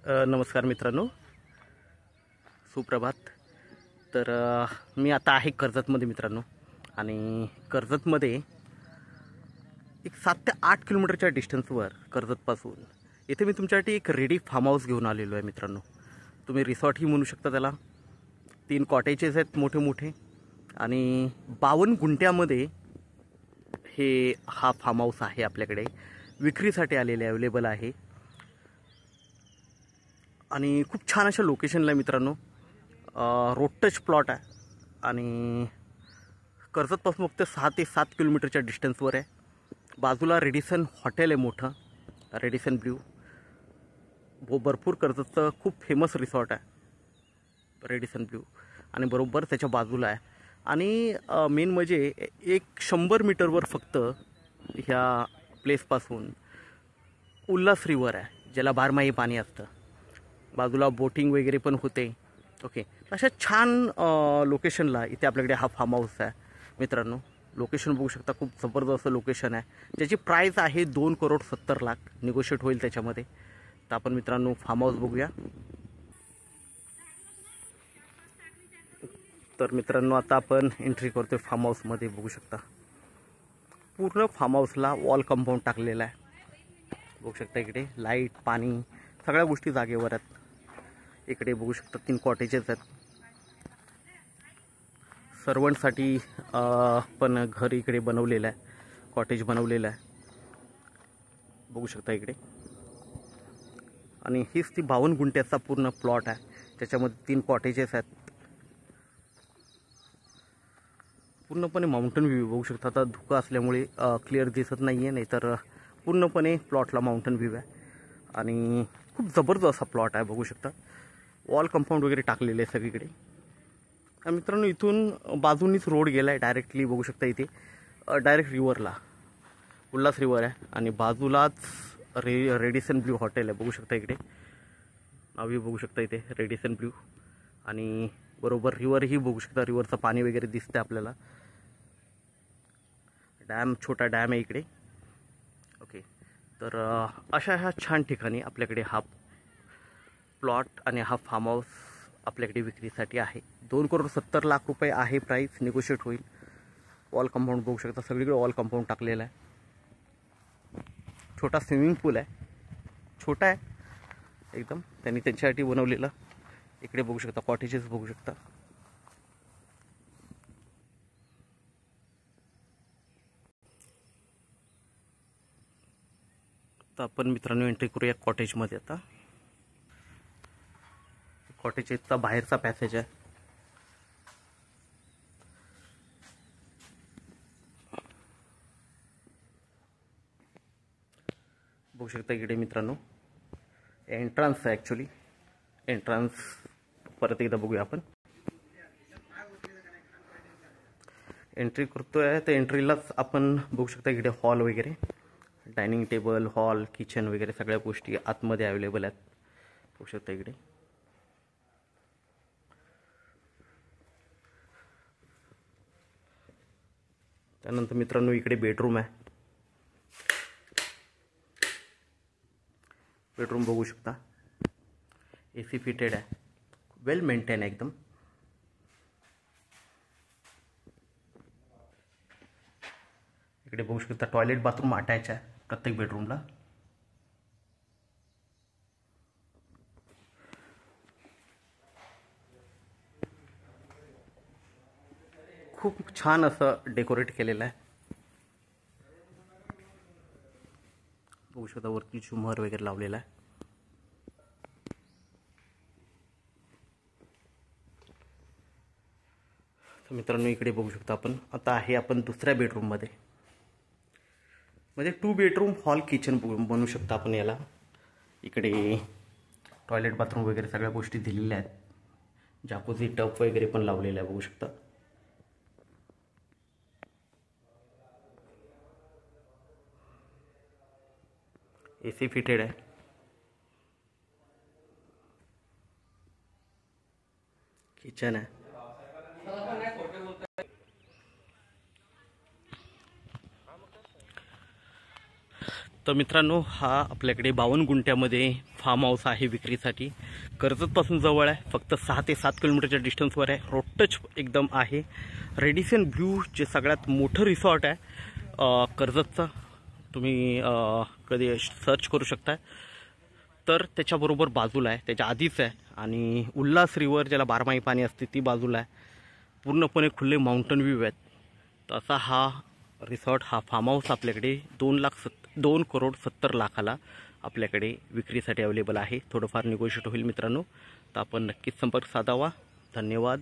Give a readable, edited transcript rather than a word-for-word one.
नमस्कार मित्रांनो, सुप्रभात. तर मी आता आहे कर्जतमध्ये मित्रांनो, आणि कर्जतमध्ये एक 7 ते 8 किलोमीटरच्या डिस्टन्सवर कर्जतपासून इथे मी तुमच्यासाठी एक रेडी फार्म हाऊस घेऊन आलेलो आहे मित्रांनो. तुम्ही रिसॉर्टही म्हणू शकता त्याला. 3 कॉटेजेस आहेत मोठे मोठे, आणि 52 गुंठ्यामध्ये हा फार्म हाऊस आहे आपल्याकडे विक्रीसाठी आलेले अवेलेबल आहे. आणि खूप छान अशा लोकेशनला आहे मित्रांनो. रोड टच प्लॉट आहे आणि कर्जतपासून फक्त 6 ते 7 किलोमीटरच्या डिस्टन्सवर आहे. बाजूला रेडिसन हॉटेल आहे मोठं, रेडिसन ब्ल्यू. भरपूर कर्जतचं खूप फेमस रिसॉर्ट आहे रेडिसन ब्ल्यू, आणि बरोबर त्याच्या बाजूला आहे. आणि मेन म्हणजे एक 100 मीटरवर फक्त ह्या प्लेसपासून उल्हास रिवर आहे, ज्याला बारमाही पाणी असतं. बाजूला बोटिंग वगैरे पण होते. ओके, अशा छान लोकेशनला इथे आपल्याकडे हा फार्म हाऊस आहे मित्रांनो. लोकेशन बघू शकता, खूप जबरदस्त लोकेशन आहे, ज्याची प्राईस आहे 2,70,00,000. निगोशिएट होईल त्याच्यामध्ये. तर आपण मित्रांनो फार्म हाऊस बघूया. तर मित्रांनो आता आपण एंट्री करतोय फार्म हाऊसमध्ये. बघू शकता पूर्ण फार्म हाऊसला वॉल कंपाऊंड टाकलेला आहे. बघू शकता इकडे लाईट, पाणी, सगळ्या गोष्टी जागेवर आहेत. इकडे बघू शकता 3 कॉटेजेस आहेत. सर्वंटसाठी पण घर इकडे बनवलेलं आहे, कॉटेज बनवलेलं आहे. बघू शकता इकडे. आणि हीच ती 52 गुंठ्याचा पूर्ण प्लॉट आहे, त्याच्यामध्ये 3 कॉटेजेस आहेत. पूर्णपणे माउंटन व्ह्यू बघू शकता. आता धुकं असल्यामुळे क्लिअर दिसत नाही आहे, नाहीतर पूर्णपणे प्लॉटला माउंटन व्ह्यू आहे. आणि खूप जबरदस्त असा प्लॉट आहे. बघू शकता वॉल कंपाऊंड वगैरे टाकलेले आहे सगळीकडे. मित्रांनो इथून बाजूनीच रोड गेला आहे डायरेक्टली. बघू शकता इथे डायरेक्ट रिव्हरला उल्हास रिव्हर आहे, आणि बाजूलाच रेडिसन ब्ल्यू हॉटेल आहे. बघू शकता इकडे नावही बघू शकता इथे रेडिसन ब्ल्यू. आणि बरोबर रिव्हरही बघू शकता, रिव्हरचं पाणी वगैरे दिसतं आपल्याला. डॅम, छोटा डॅम आहे इकडे. ओके, तर अशा ह्या छान ठिकाणी आपल्याकडे हा प्लॉट आणि हा फार्म हाऊस आपल्याकडे विक्रीसाठी आहे. 2,70,00,000 रुपये आहे प्राईस. निगोशिएट होईल. वॉल कंपाऊंड बघू शकता, सगळीकडे वॉल कंपाऊंड टाकलेला आहे. छोटा स्विमिंग पूल आहे, छोटा आहे एकदम, त्यांनी त्यांच्यासाठी बनवलेला. इकडे बघू शकता कॉटेजेस बघू शकता. तर आपण मित्रांनो एंट्री करूया कॉटेजमध्ये. आता कॉटेजचा बाहेरचा पॅसेज आहे. बघू शकता इकडे मित्रांनो एंट्रन्स आहे. ॲक्च्युली एंट्रन्स परत एकदा बघूया आपण. एंट्री करतोय तर एंट्रीलाच आपण बघू शकता इकडे हॉल वगैरे, डायनिंग टेबल, हॉल, किचन वगैरे सगळ्या गोष्टी आतमध्ये अवेलेबल आहेत. बघू शकता इकडे. त्यानंतर मित्रांनो इकडे बेडरूम आहे. बेडरूम बघू शकता, AC फिटेड आहे, वेल मेंटेन आहे एकदम. इकडे बघू शकता टॉयलेट बाथरूम अटॅच आहे प्रत्येक बेडरूमला. खूप छान असं डेकोरेट केलेलं आहे. बघू शकता वरती झुमर वगैरे लावलेला आहे. तर मित्रांनो इकडे बघू शकता आपण. आता आहे आपण दुसऱ्या बेडरूममध्ये, म्हणजे 2 बेडरूम हॉल किचन बनवू शकता आपण याला. इकडे टॉयलेट बाथरूम वगैरे सगळ्या गोष्टी दिलेल्या आहेत. जाकुझी टब वगैरे पण लावलेला आहे. बघू शकता. AC फिटेड आहे. किचन आहे. तर मित्रांनो, हा आपल्याकडे 52 गुंठ्यामध्ये फार्म हाऊस आहे विक्रीसाठी. कर्जतपासून जवळ आहे, फक्त 6 ते 7 किलोमीटरच्या डिस्टन्सवर आहे. रोड टच एकदम आहे. रेडिसन ब्लू जे सगळ्यात मोठं रिसॉर्ट आहे कर्जतचं, तुम्ही कधी सर्च करू शकता. तर त्याच्याबरोबर बाजूला आहे, त्याच्या आधीच आहे. आणि उल्हास रिव्हर ज्याला बारमाही पाणी असते ती बाजूला आहे. पूर्णपणे खुले माउंटन व्ह्यू आहेत. तर असा हा रिसॉर्ट, हा फार्म हाऊस आपल्याकडे 2,70,00,000 आपल्याकडे विक्रीसाठी अवेलेबल आहे. थोडंफार निगोशिएट होईल मित्रांनो. तर आपण नक्कीच संपर्क साधावा. धन्यवाद.